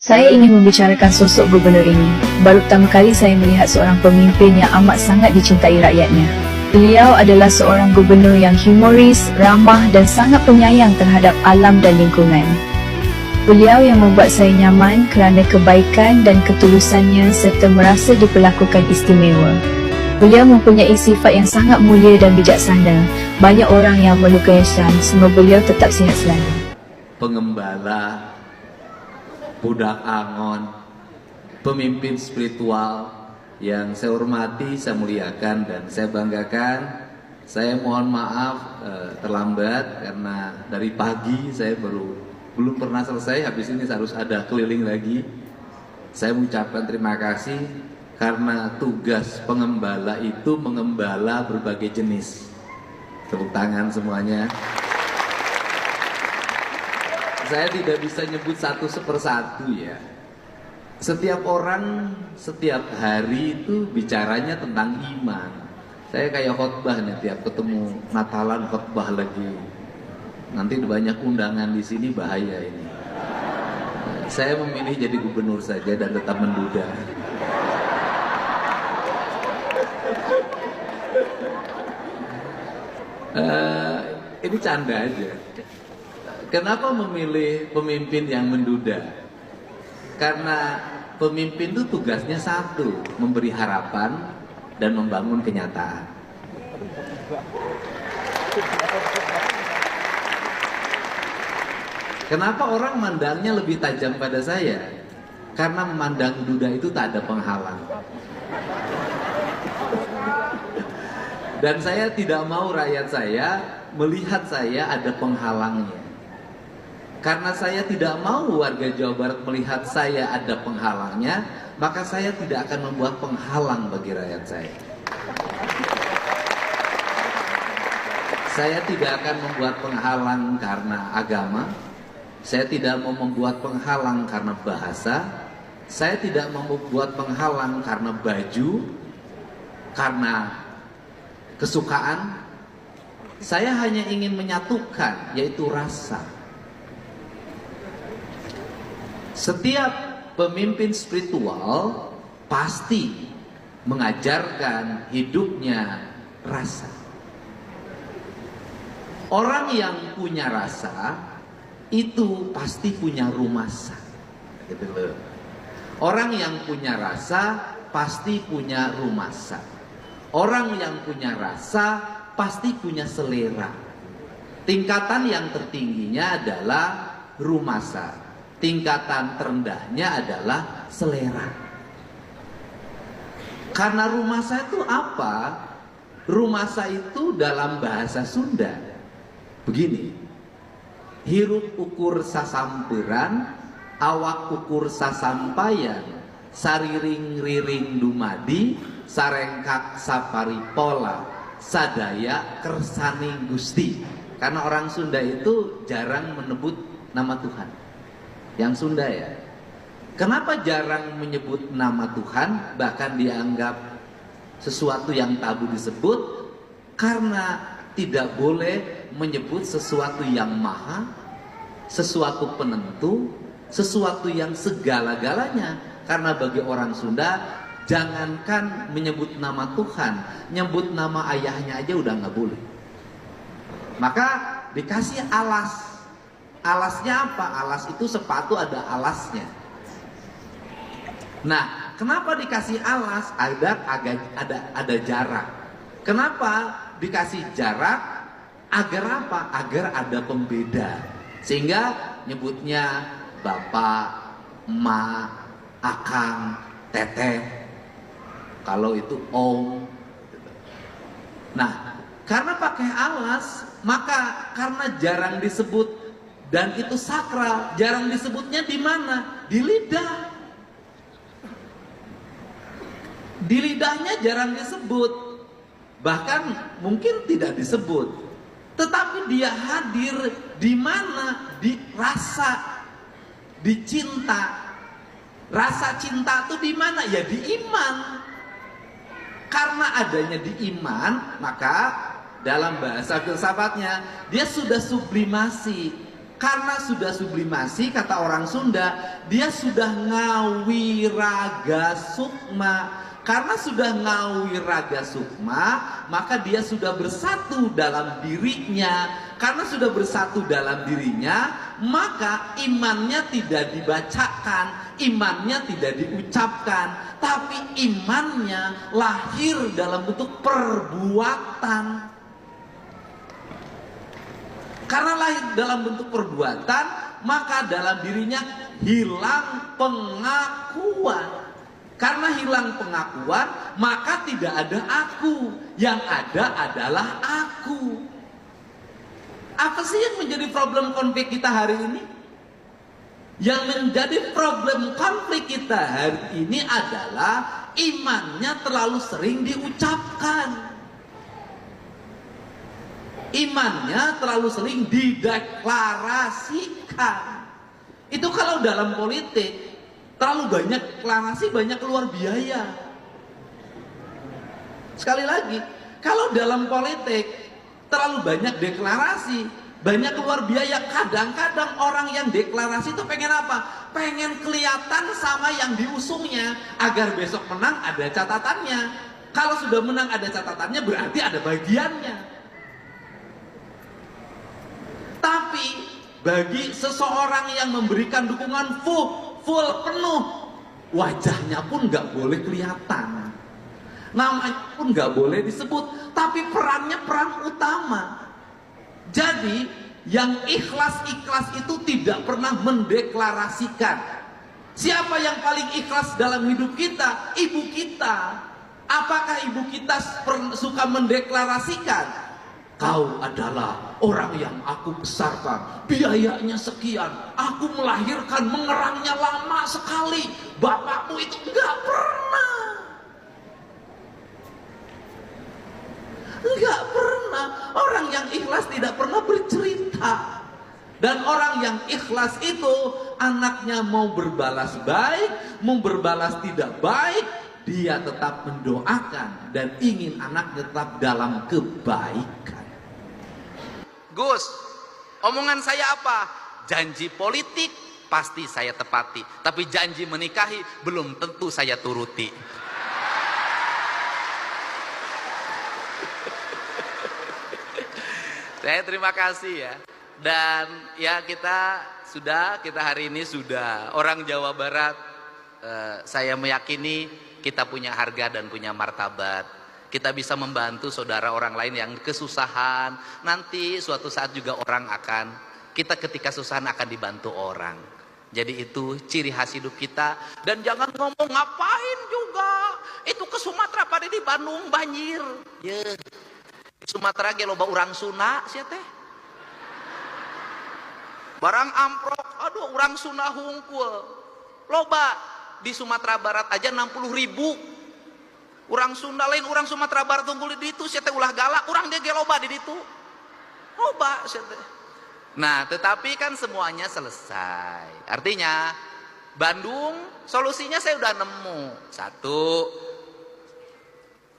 Saya ingin membicarakan sosok gubernur ini. Baru pertama kali saya melihat seorang pemimpin yang amat sangat dicintai rakyatnya. Beliau adalah seorang gubernur yang humoris, ramah dan sangat penyayang terhadap alam dan lingkungan. Beliau yang membuat saya nyaman kerana kebaikan dan ketulusannya serta merasa diperlakukan istimewa. Beliau mempunyai sifat yang sangat mulia dan bijaksana. Banyak orang yang melukainya, semoga beliau tetap sihat selalu. Pengembala, budak angon, pemimpin spiritual yang saya hormati, saya muliakan dan saya banggakan. Saya mohon maaf terlambat karena dari pagi saya belum pernah selesai. Habis ini harus ada keliling lagi. Saya mengucapkan terima kasih karena tugas pengembala itu mengembala berbagai jenis. Tepuk tangan semuanya. Saya tidak bisa nyebut satu persatu ya. Setiap orang, setiap hari itu bicaranya tentang iman. Saya kayak khotbah nih, tiap ketemu Natalan khotbah lagi. Nanti banyak undangan di sini, bahaya ini. Saya memilih jadi gubernur saja dan tetap menduda. Ini canda aja. Kenapa memilih pemimpin yang menduda? Karena pemimpin itu tugasnya satu, memberi harapan dan membangun kenyataan. Kenapa orang mandangnya lebih tajam pada saya? Karena memandang duda itu tak ada penghalang. Dan saya tidak mau rakyat saya melihat saya ada penghalangnya. Karena saya tidak mau warga Jawa Barat melihat saya ada penghalangnya, maka saya tidak akan membuat penghalang bagi rakyat saya. Saya tidak akan membuat penghalang karena agama. Saya tidak mau membuat penghalang karena bahasa. Saya tidak mau membuat penghalang karena baju, karena kesukaan. Saya hanya ingin menyatukan, yaitu rasa. Setiap pemimpin spiritual pasti mengajarkan hidupnya rasa. Orang yang punya rasa itu pasti punya rumasa. Gitu loh. Orang yang punya rasa pasti punya rumasa. Orang yang punya rasa pasti punya selera. Tingkatan yang tertingginya adalah rumasa. Tingkatan terendahnya adalah selera. Karena rumasa itu apa? Rumasa itu dalam bahasa Sunda begini. Hirup ukur sasamperan, awak ukur sasampayan, sariring riring dumadi, sarengkak saparipola, sadaya kersani Gusti. Karena orang Sunda itu jarang menyebut nama Tuhan. Yang Sunda ya. Kenapa jarang menyebut nama Tuhan, bahkan dianggap sesuatu yang tabu disebut? Karena tidak boleh menyebut sesuatu yang maha, sesuatu penentu, sesuatu yang segala-galanya. Karena bagi orang Sunda, jangankan menyebut nama Tuhan, nyebut nama ayahnya aja udah nggak boleh. Maka dikasih alas. Alasnya apa? Alas itu sepatu ada alasnya. Nah, kenapa dikasih alas? Ada jarak. Kenapa dikasih jarak? Agar apa? Agar ada pembeda. Sehingga nyebutnya bapak, emak, akang, teteh. Kalau itu om. Nah, karena pakai alas, maka karena jarang disebut dan itu sakral, jarang disebutnya di mana? Di lidah. Di lidahnya jarang disebut. Bahkan mungkin tidak disebut. Tetapi dia hadir di mana? Di rasa, di cinta. Rasa cinta itu di mana? Ya di iman. Karena adanya di iman, maka dalam bahasa filsafatnya dia sudah sublimasi. Karena sudah sublimasi, kata orang Sunda, dia sudah ngawiraga sukma. Karena sudah ngawiraga sukma, maka dia sudah bersatu dalam dirinya. Karena sudah bersatu dalam dirinya, maka imannya tidak dibacakan, imannya tidak diucapkan, tapi imannya lahir dalam bentuk perbuatan. Karena lahir dalam bentuk perbuatan, maka dalam dirinya hilang pengakuan. Karena hilang pengakuan, maka tidak ada aku. Yang ada adalah aku. Apa sih yang menjadi problem konflik kita hari ini? Yang menjadi problem konflik kita hari ini adalah imannya terlalu sering diucapkan. Imannya terlalu sering dideklarasikan. Itu kalau dalam politik, terlalu banyak deklarasi, banyak keluar biaya. Sekali lagi, kalau dalam politik terlalu banyak deklarasi, banyak keluar biaya. Kadang-kadang orang yang deklarasi itu pengen apa? Pengen kelihatan sama yang diusungnya, agar besok menang ada catatannya. Kalau sudah menang ada catatannya, berarti ada bagiannya. Tapi bagi seseorang yang memberikan dukungan full penuh, wajahnya pun nggak boleh kelihatan, namanya pun nggak boleh disebut, tapi perannya peran utama. Jadi yang ikhlas itu tidak pernah mendeklarasikan. Siapa yang paling ikhlas dalam hidup kita? Ibu kita. Apakah ibu kita suka mendeklarasikan? Kau adalah orang yang aku besarkan, biayanya sekian, aku melahirkan, mengerangnya lama sekali, bapakmu itu enggak pernah. Enggak pernah. Orang yang ikhlas tidak pernah bercerita. Dan orang yang ikhlas itu, anaknya mau berbalas baik, mau berbalas tidak baik, dia tetap mendoakan dan ingin anaknya tetap dalam kebaikan. Gus, omongan saya apa? Janji politik pasti saya tepati, tapi janji menikahi belum tentu saya turuti. Saya terima kasih ya. Dan ya kita hari ini sudah orang Jawa Barat, saya meyakini kita punya harga dan punya martabat. Kita bisa membantu saudara orang lain yang kesusahan. Nanti suatu saat juga orang kita ketika kesusahan akan dibantu orang. Jadi itu ciri khas hidup kita. Dan jangan ngomong ngapain juga. Itu ke Sumatera pada di Bandung banjir. Ya. Di Sumatera ge loba urang Sunda sia teh. Barang amprok, aduh urang Sunda hungkul. Loba di Sumatera Barat aja 60.000. Urang Sunda lain, urang Sumatera Barat tunggul di ditu, sia teh ulah galak, urang dia ge loba di ditu. Loba sia teh. Nah, tetapi kan semuanya selesai. Artinya Bandung solusinya saya udah nemu. Satu,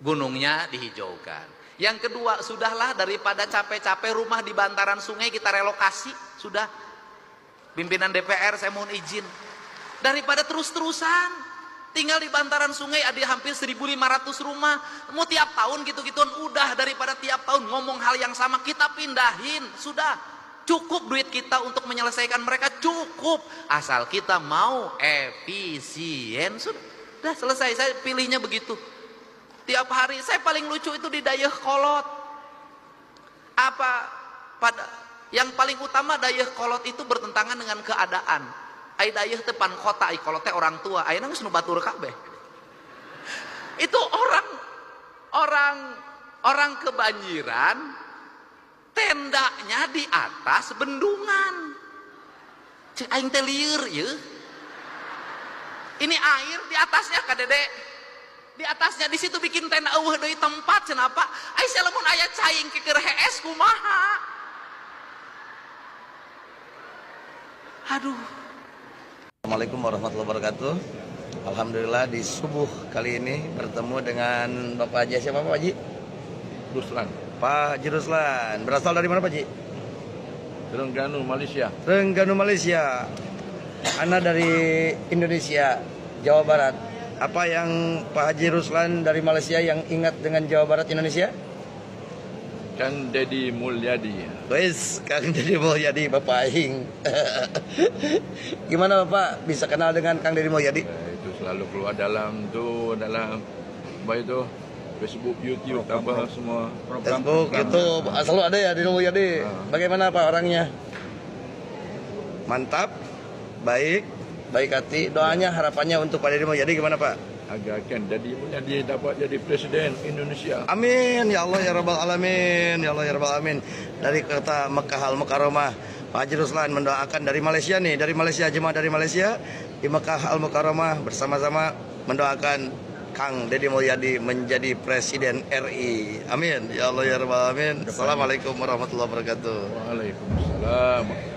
gunungnya dihijaukan. Yang kedua, sudahlah daripada capek-capek rumah di bantaran sungai kita relokasi, sudah. Pimpinan DPR saya mohon izin. Daripada terus-terusan tinggal di bantaran sungai ada hampir 1.500 rumah. Mau tiap tahun gitu-gituan, udah daripada tiap tahun ngomong hal yang sama, kita pindahin. Sudah, cukup duit kita untuk menyelesaikan mereka, cukup. Asal kita mau efisien, sudah selesai. Saya pilihnya begitu. Tiap hari, saya paling lucu itu di Dayakolot. Yang paling utama Dayakolot itu bertentangan dengan keadaan. Ai dayeuh depan kota, ai kolot teh orang tua, ayeuna geus nu batur kabeh. Itu orang kebanjiran, tendanya di atas bendungan. Cek aing teh lieur yeuh. Ini air di atasnya ka Dede. Di atasnya di situ bikin tenda eueuh deui tempat cenapa? Ai sia lamun aya caing keur hees kumaha? Aduh. Assalamualaikum warahmatullahi wabarakatuh. Alhamdulillah di subuh kali ini bertemu dengan Bapak Haji. Siapa Pak Haji? Ruslan. Pak Haji Ruslan. Berasal dari mana Pak Haji? Terengganu, Malaysia. Terengganu, Malaysia. Ana dari Indonesia, Jawa Barat. Apa yang Pak Haji Ruslan dari Malaysia yang ingat dengan Jawa Barat Indonesia? Kang Deddy Mulyadi. Wes, Kang Deddy Mulyadi, Bapak Aing. Gimana Bapak bisa kenal dengan Kang Deddy Mulyadi? Itu selalu keluar dalam apa itu Facebook, YouTube, apa semua. Facebook, YouTube, selalu ada ya Deddy Mulyadi. Bagaimana Pak orangnya? Mantap, baik hati. Doanya, harapannya untuk Pak Deddy Mulyadi gimana Pak? Agar Kang Deddy Mulyadi dapat jadi Presiden Indonesia. Amin ya Allah ya Rabbal Alamin, ya Allah ya Rabbal Alamin. Dari kota Mekah Al Mukarramah, Pak Haji Ruslan mendoakan dari Malaysia nih, dari Malaysia, jemaah dari Malaysia di Mekah Al Mukarramah bersama-sama mendoakan Kang Deddy Mulyadi menjadi Presiden RI. Amin ya Allah ya Rabbal Alamin. Assalamualaikum warahmatullahi wabarakatuh. Waalaikumsalam.